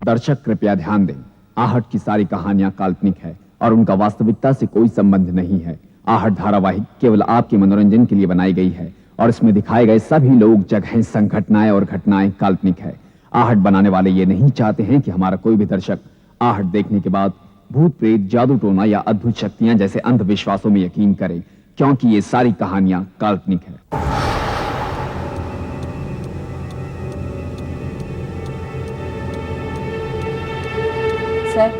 दर्शक कृपया ध्यान दें, आहट की सारी कहानियां काल्पनिक है और उनका वास्तविकता से कोई संबंध नहीं है। आहट धारावाहिक केवल आपके मनोरंजन के लिए बनाई गई है और इसमें दिखाए गए सभी लोग, जगहें, संघटनाएं और घटनाएं काल्पनिक है। आहट बनाने वाले ये नहीं चाहते हैं कि हमारा कोई भी दर्शक आहट देखने के बाद भूत प्रेत, जादू टोना या अद्भुत शक्तियां जैसे अंधविश्वासों में यकीन करे, क्योंकि ये सारी कहानियां काल्पनिक है। सर,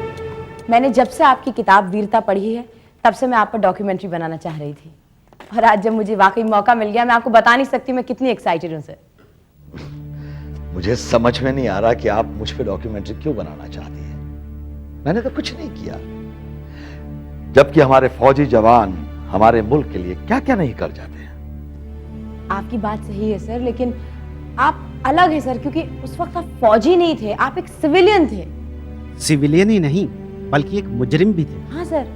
मैंने जब से आपकी किताब वीरता पढ़ी है तब से मैं आप पर डॉक्यूमेंट्री बनाना चाह रही थी, और आज जब मुझे वाकई मौका मिल गया, मैं आपको बता नहीं सकती मैं कितनी एक्साइटेड हूं सर। मुझे समझ में नहीं आ रहा कि आप मुझ पे डॉक्यूमेंट्री क्यों बनाना चाहती हैं। मैंने तो कुछ नहीं किया, जबकि हमारे फौजी जवान हमारे मुल्क के लिए क्या क्या नहीं कर जाते हैं। आपकी बात सही है सर, लेकिन आप अलग है सर, क्योंकि उस वक्त आप फौजी नहीं थे, आप एक सिविलियन थे। सिविलियन ही नहीं बल्कि एक मुजरिम भी थे। हाँ सर,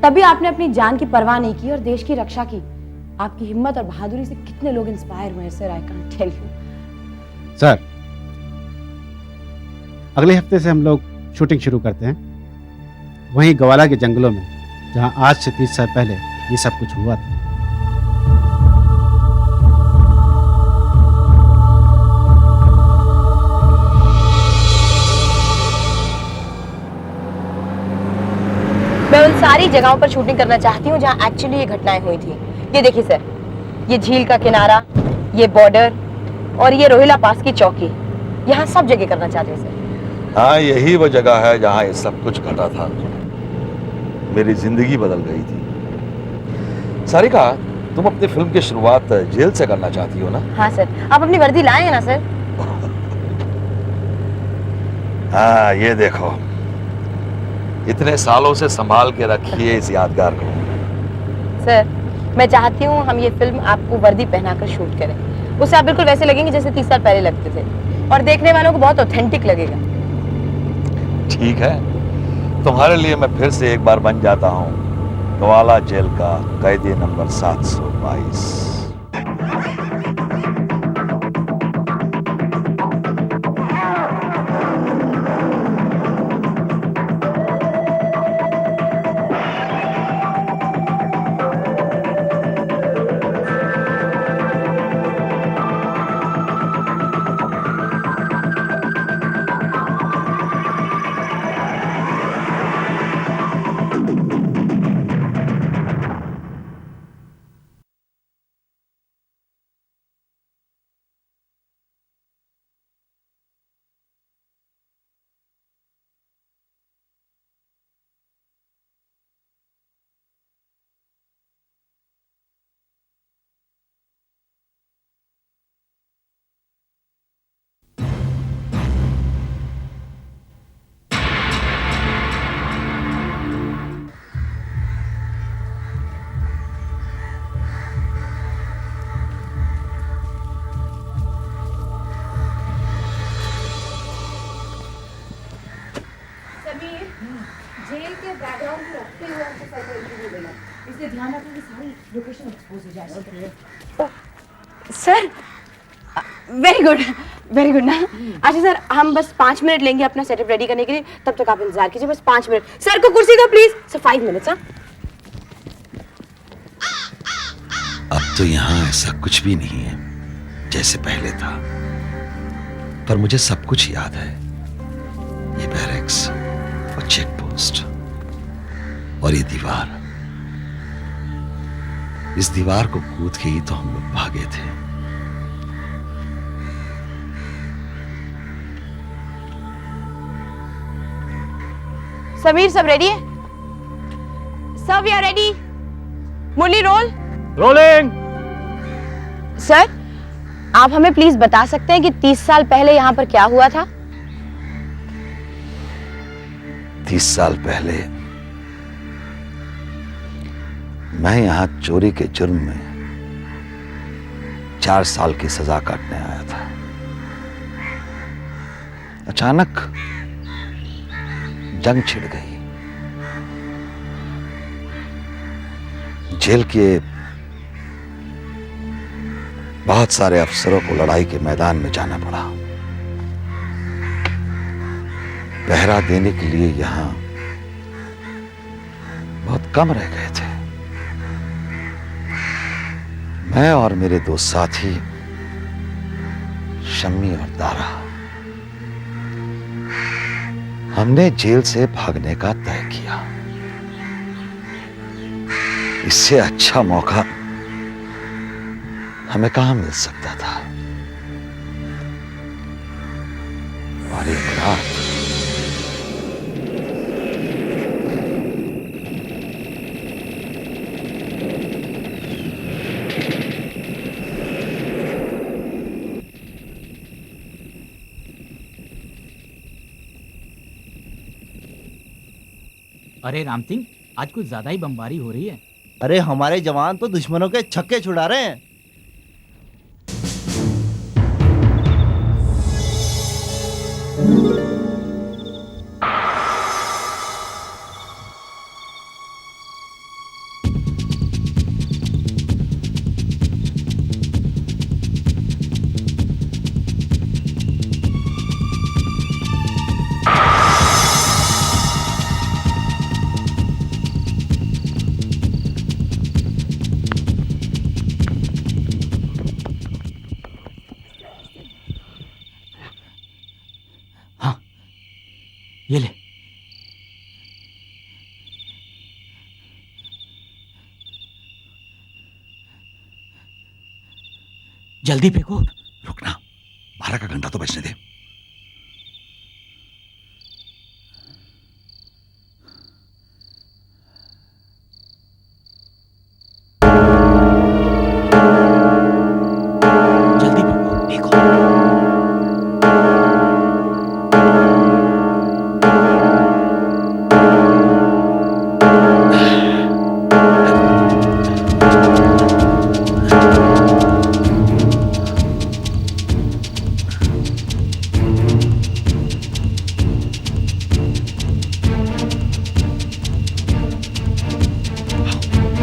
तभी आपने अपनी जान की परवाह नहीं की और देश की रक्षा की। आपकी हिम्मत और बहादुरी से कितने लोग इंस्पायर हुए हैं sir, I can't tell you. Sir, अगले हफ्ते से हम लोग शूटिंग शुरू करते हैं, वहीं ग्वाला के जंगलों में, जहां आज से 30 साल पहले ये सब कुछ हुआ था। मैं उन सारी जगहों पर शूटिंग करना चाहती हूँ जहाँ एक्चुअली ये घटनाएं हुई थी। ये देखिए सर, ये झील का किनारा, ये बॉर्डर और ये रोहिला पास की चौकी, यहाँ सब जगह करना चाहते हैं सर। हाँ, यही वो जगह है जहां ये सब कुछ घटा था। मेरी जिंदगी बदल गई थी। सारिका, तुम अपनी फिल्म की शुरुआत जेल से करना चाहती हो ना? हाँ सर, आप अपनी वर्दी लाए हैं ना सर? हाँ, ये देखो, इतने सालों से संभाल के रखी है इस यादगार को। सर, मैं चाहती हूँ हम ये फिल्म आपको वर्दी पहनाकर शूट करें, उससे आप बिल्कुल वैसे लगेंगे जैसे 30 साल पहले लगते थे, और देखने वालों को बहुत ऑथेंटिक लगेगा। ठीक है, तुम्हारे लिए मैं फिर से एक बार बन जाता हूँ ग्वाला जेल का कैदी नंबर 722। जेल के बैकग्राउंड को रखते हुए हमको साइको इंटरव्यू देना, इसलिए ध्यान रखना कि सारी लोकेशन एक्सपोज हो जाए। सर, वेरी गुड ना। अच्छा सर, हम बस 5 मिनट लेंगे अपना सेटअप रेडी करने के लिए, तब तक आप इंतजार कीजिए, बस 5 मिनट। सर को कुर्सी दो प्लीज। Sir 5 minutes. अब तो यहाँ ऐसा कुछ भी नहीं है जैसे पहले था, पर मुझे सब कुछ याद है। ये बैरक्स और चेक पोस्ट और ये दीवार, इस दीवार को कूद के ही तो हम लोग भागे थे। समीर, सब रेडी है? सब we are ready. Murali, roll. Rolling. Sir, आप हमें प्लीज बता सकते हैं कि 30 साल पहले यहाँ पर क्या हुआ था? 30 साल पहले मैं यहां चोरी के जुर्म में 4 साल की सजा काटने आया था। अचानक जंग छिड़ गई। जेल के बहुत सारे अफसरों को लड़ाई के मैदान में जाना पड़ा। पहरा देने के लिए यहां बहुत कम रह गए थे। मैं और मेरे दो साथी शम्मी और दारा, हमने जेल से भागने का तय किया। इससे अच्छा मौका हमें कहां मिल सकता था। और एक रात अरे राम सिंह, आज कुछ ज्यादा ही बमबारी हो रही है। अरे हमारे जवान तो दुश्मनों के छक्के छुड़ा रहे हैं। ये ले। जल्दी फेंको। रुकना, 12 का घंटा तो बजने दे। जल्दी फेंको, देखो।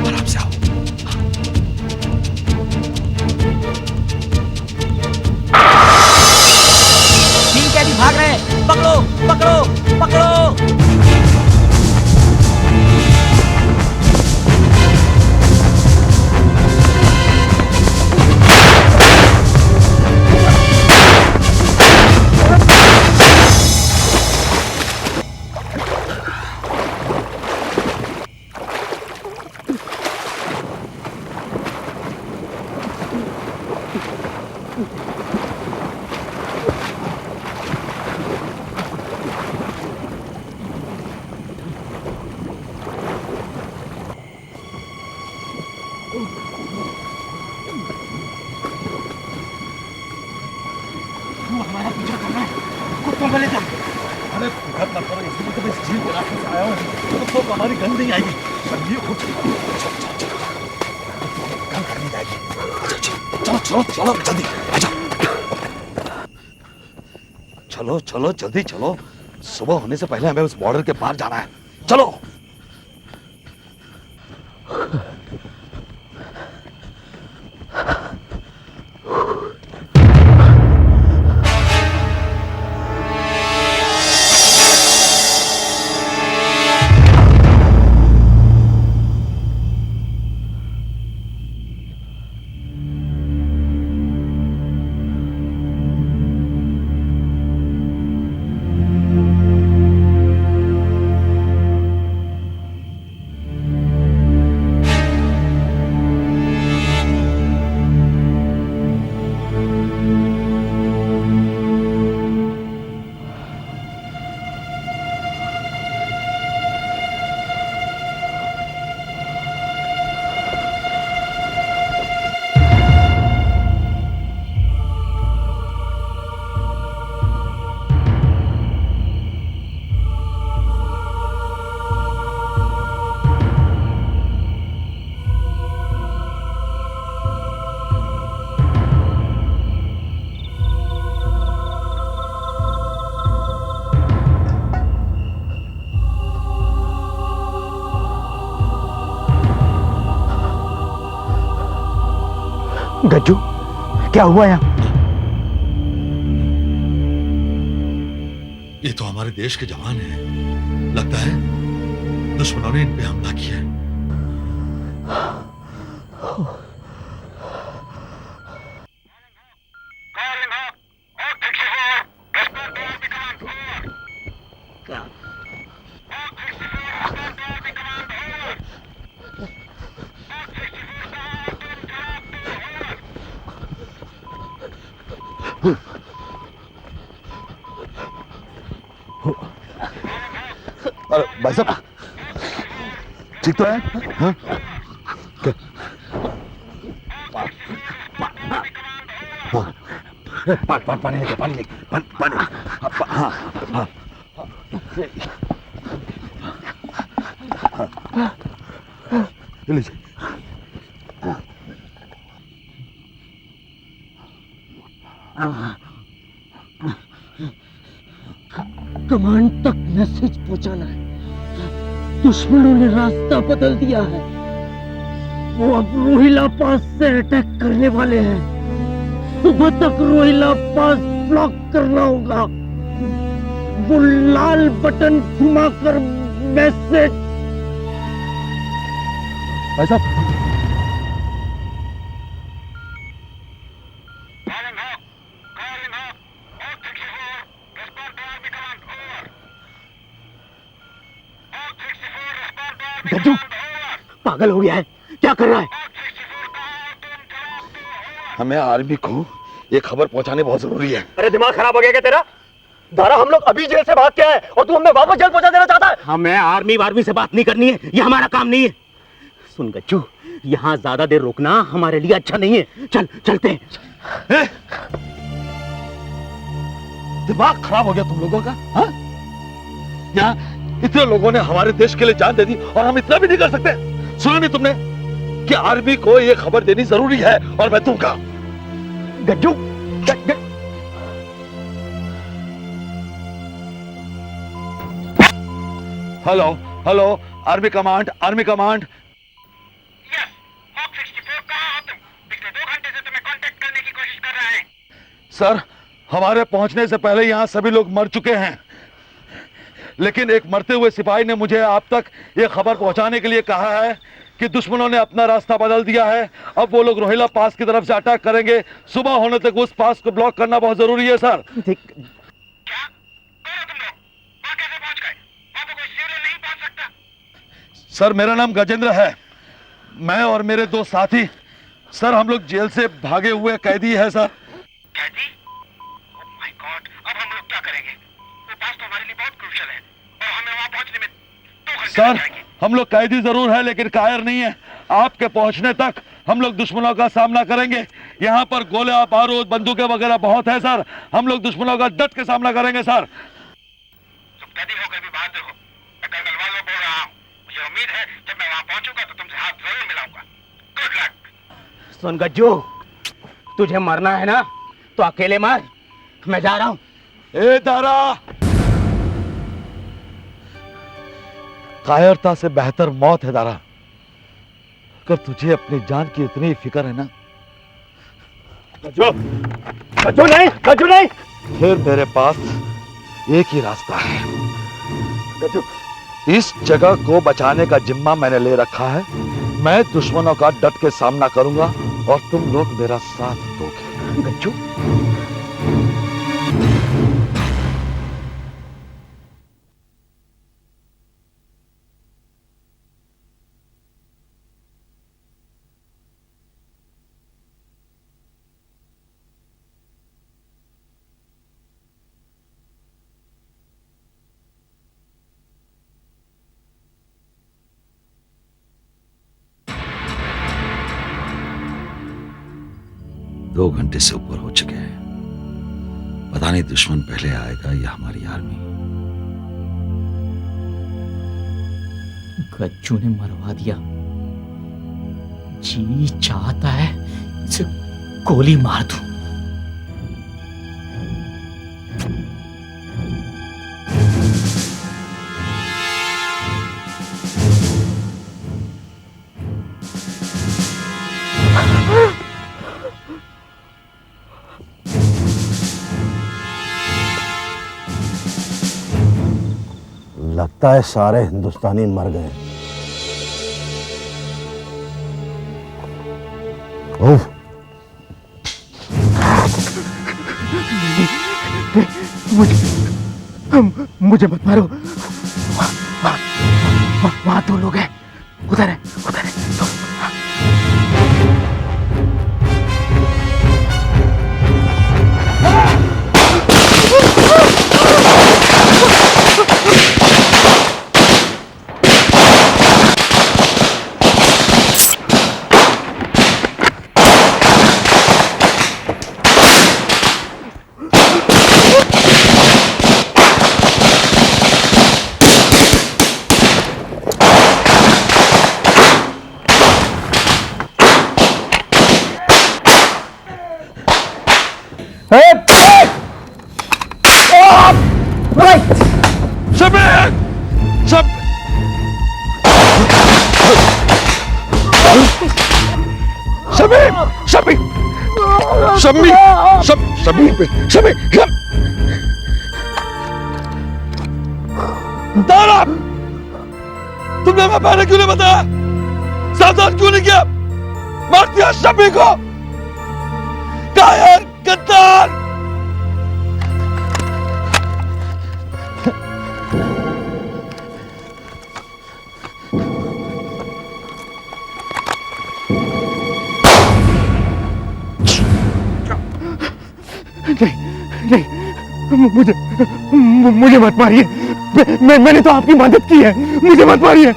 आराम से आओ। तीन कैदी भाग रहे हैं। पकड़ो पकड़ो पकड़ो। हमारा पीछा कर रहा है। कुत्तों को ले जा। अरे फिकर मत करो, इसलिए तो मैं इस झील के रास्ते से आया हूँ। तो हमारी गंद नहीं आएगी। चलिए उठ। गंद करनी जाएगी। चलो चलो चलो जल्दी आजा। चलो चलो जल्दी चलो, सुबह होने से पहले हमें उस बॉर्डर के पार जाना है। चलो। गज्जू, क्या हुआ यहाँ? ये तो हमारे हमारे देश के जवान हैं। लगता है दुश्मनों ने इन पे हमला किया है। अरे भाई साहब, ठीक तो है? हाँ? क्या? हाँ। पानी लेके, पानी लेके, पानी। हाँ, हाँ। ले लीजिए। कमांड तक मैसेज पहुंचाना है। दुश्मनों ने रास्ता बदल दिया है। वो अब रोहिला पास से अटैक करने वाले हैं। सुबह तक रोहिला पास ब्लॉक करना होगा। वो लाल बटन घुमाकर मैसेज। भाई साहब, गज्जू पागल हो गया है, क्या कर रहा है? हमें आर्मी को ये खबर पहुंचानी बहुत जरूरी है। अरे दिमाग खराब हो गया क्या तेरा? दारा, हम लोग अभी जेल से भाग के आए और तू हमें वापस जेल पहुंचा देना चाहता है? हमें आर्मी से बात नहीं करनी है, ये हमारा काम नहीं है। सुन गज्जू, यहाँ ज्यादा देर रुकना हमारे लिए अच्छा नहीं है। चल चलते हैं। दिमाग खराब हो गया तुम लोगों का? हाँ? यहाँ इतने लोगों ने हमारे देश के लिए जान दे दी और हम इतना भी नहीं कर सकते? सुना नहीं तुमने कि आर्मी को ये खबर देनी जरूरी है और मैं दूंगा। Gajju, hello hello, army command, army command. Yes, hawk 64 कहां हो तुम? पिछले 2 घंटे से तुम्हें कांटेक्ट करने की कोशिश कर रहे हैं। सर, हमारे पहुंचने से पहले यहाँ सभी लोग मर चुके हैं, लेकिन एक मरते हुए सिपाही ने मुझे आप तक ये खबर पहुंचाने के लिए कहा है कि दुश्मनों ने अपना रास्ता बदल दिया है। अब वो लोग रोहिला पास की तरफ से अटैक करेंगे। सुबह होने तक उस पास को ब्लॉक करना बहुत जरूरी है सर। क्या? कौन हो तुम लोग? वहां कैसे पहुंच गए? वहां पे कोई सिविलियन नहीं पहुंच सकता। सर, मेरा नाम गजेंद्र है। मैं और मेरे 2 साथी, सर हम लोग जेल से भागे हुए कैदी है सर। कैदी? ओह माय गॉड, अब हम लोग क्या करेंगे? वो पास तो हमारे लिए बहुत क्रूशियल है और हमें वहां पहुंचने में 2 घंटे सर, लग जाएंगे। हम लोग कैदी जरूर है लेकिन कायर नहीं है। आपके पहुंचने तक हम लोग दुश्मनों का सामना करेंगे। यहाँ पर गोले, बारूद, बंदूकें वगैरह बहुत है सर। हम लोग दुश्मनों का डट के सामना करेंगे सर। तुम कैदी होकर भी बहादुर हो। मैं कर्नल वालों बोल रहा हूँ। मुझे उम्मीद है जब मैं वहां पहुंचूंगा तो तुमसे हाथ जरूर मिलाऊंगा। Good luck. सुन गज्जू, तुझे मरना है ना तो अकेले मर, मैं जा रहा हूं। ए दारा, कायरता से बेहतर मौत है दारा। अगर तुझे अपनी जान की इतनी फिक्र है ना, गज्जू, गज्जू नहीं, गज्जू नहीं। फिर मेरे पास एक ही रास्ता है। गज्जू, इस जगह को बचाने का जिम्मा मैंने ले रखा है। मैं दुश्मनों का डट के सामना करूंगा और तुम लोग मेरा साथ दोगे। गज्जू, 2 घंटे से ऊपर हो चुके हैं। पता नहीं दुश्मन पहले आएगा या हमारी आर्मी। गज्जू ने मरवा दिया। जी चाहता है इसे गोली मार दूं। लगता है सारे हिंदुस्तानी मर गए। उफ, मुझे मत मारो। वहां 2 लोग हैं, उधर है, उधर है। दारा, तुमने हमें पहले क्यों नहीं बताया? सावधान क्यों नहीं किया? मार दिया शमी को। कायर, गद्दार। नहीं, मुझे मत मारिए। मैंने तो आपकी मदद की है, मुझे मत मारिए।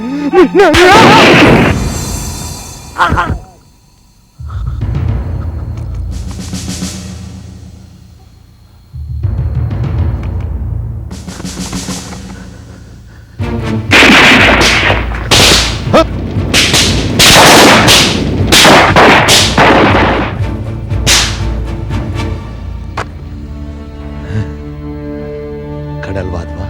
खडल वाधवा,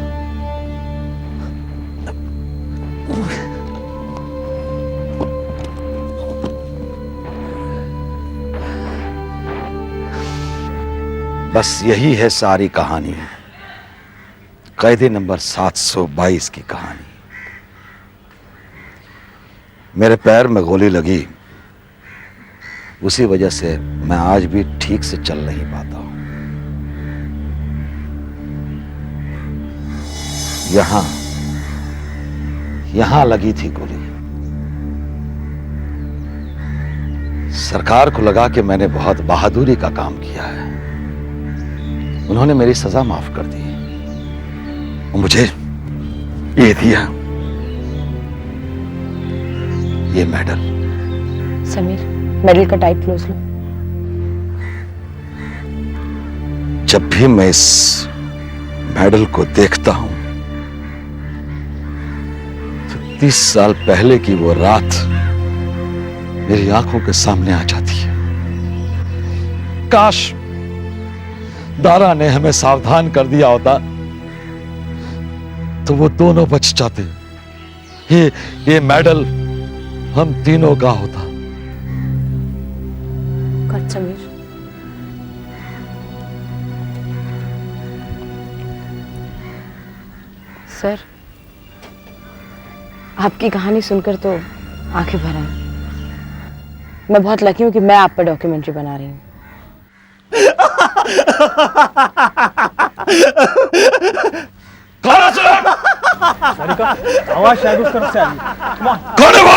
बस यही है सारी कहानी, कैदी नंबर 722 की कहानी। मेरे पैर में गोली लगी, उसी वजह से मैं आज भी ठीक से चल नहीं पाता हूं। यहां लगी थी गोली। सरकार को लगा कि मैंने बहुत बहादुरी का काम किया है, उन्होंने मेरी सजा माफ कर दी और मुझे ये दिया, ये मेडल। समीर, मेडल का टाइट क्लोज लो। जब भी मैं इस मेडल को देखता हूं तो 30 साल पहले की वो रात मेरी आंखों के सामने आ जाती है। काश दारा ने हमें सावधान कर दिया होता तो वो दोनों बच जाते। ये मेडल हम तीनों का होता। गॉड समीर, सर, आपकी कहानी सुनकर तो आंखें भर आई। मैं बहुत लकी हूं कि मैं आप पर डॉक्यूमेंट्री बना रही हूं। आवाज शायद उस तरफ से आ रही है। कौन है वो?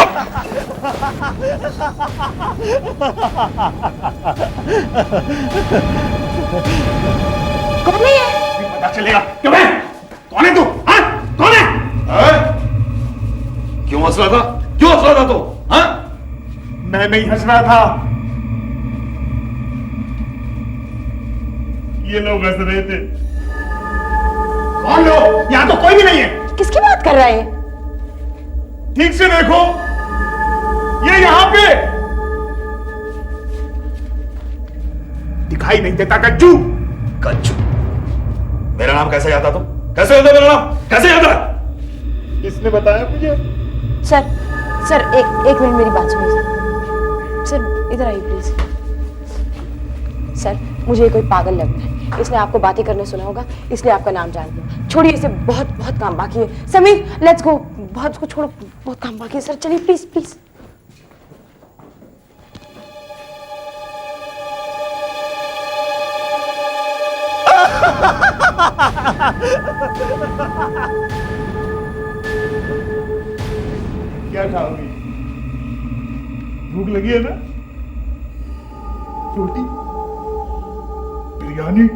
कौन है ये? पता चलेगा। क्यों है? कौन है तू? हाँ? कौन है? क्यों हंस रहा था? क्यों हंस रहा था तू? हाँ? मैं नहीं हंस रहा था, ये लोग हंस रहे थे। कौन लोग? यहां तो कोई भी नहीं है। किसकी बात कर रहा है? ठीक से देखो, ये यहां पे दिखाई नहीं देता। गज्जू, गज्जू, मेरा नाम कैसे याद था? तुम कैसे याद है मेरा नाम? कैसे याद है? किसने बताया मुझे? सर, एक मिनट मेरी बात सुनिए सर। इधर आइए प्लीज। सर, मुझे कोई पागल लग रहा है। इसने आपको बातें करने सुना होगा, इसलिए आपका नाम जान लिया। छोड़िए इसे, बहुत बहुत काम बाकी है। समीर लेट्स गो, बहुत को छोड़ो, बहुत काम बाकी है। सर चलिए प्लीज प्लीज। क्या खाओगी? भूख लगी है ना? रोटी, बिरयानी।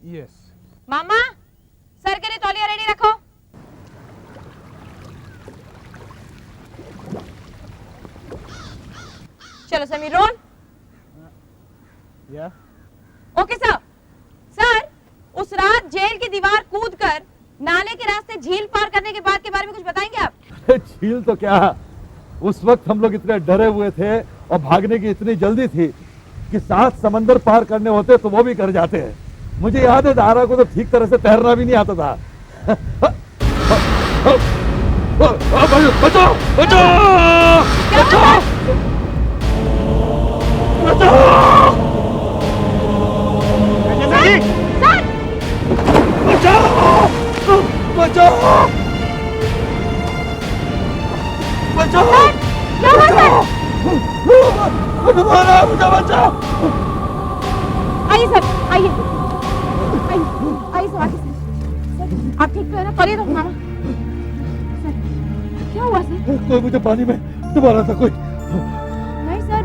यस। मामा सर के लिए तौलिया रेडी रखो। चलो समीर रोल। या ओके सर। सर उस रात जेल की दीवार कूदकर नाले के रास्ते झील पार करने के बाद के बारे में कुछ बताएंगे आप? झील तो क्या, उस वक्त हम लोग इतने डरे हुए थे और भागने की इतनी जल्दी थी कि 7 समंदर पार करने होते तो वो भी कर जाते हैं। मुझे याद है दारा को तो ठीक तरह से तैरना भी नहीं आता था। बचाओ बचाओ बचाओ बचाओ बचाओ बचाओ मुझे बचाओ। आइए सर, आइए आइए सर, आगे सर। आप ठीक तो है ना? तौलिया दो मामा। सर क्या हुआ सर? कोई मुझे पानी में डुबा रहा था। कोई नहीं सर,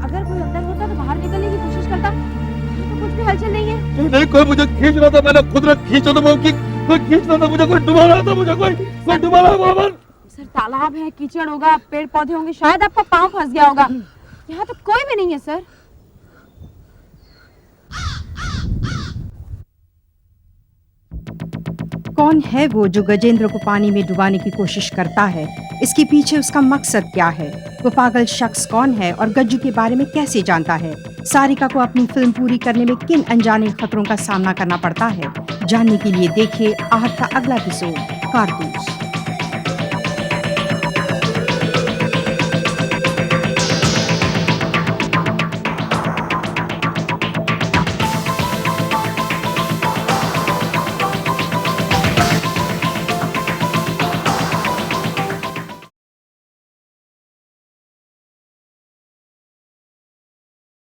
अगर कोई अंदर होता तो बाहर निकलने की कोशिश करता। तो कुछ भी हलचल नहीं है। नहीं, कोई मुझे खींच रहा था। मैंने खुद खींचा तो कि कोई खींच रहा था मुझे, कोई डुबा रहा था मुझे, कोई डुबा रहा था। सर तालाब है, कीचड़ होगा, पेड़ पौधे होंगे, शायद आपका पाँव फंस गया होगा। यहाँ तो कोई भी नहीं है सर। कौन है वो जो गजेंद्र को पानी में डुबाने की कोशिश करता है? इसके पीछे उसका मकसद क्या है? वो पागल शख्स कौन है और गज्जू के बारे में कैसे जानता है? सारिका को अपनी फिल्म पूरी करने में किन अनजाने खतरों का सामना करना पड़ता है? जानने के लिए देखिए आहट का अगला एपिसोड कारतूस।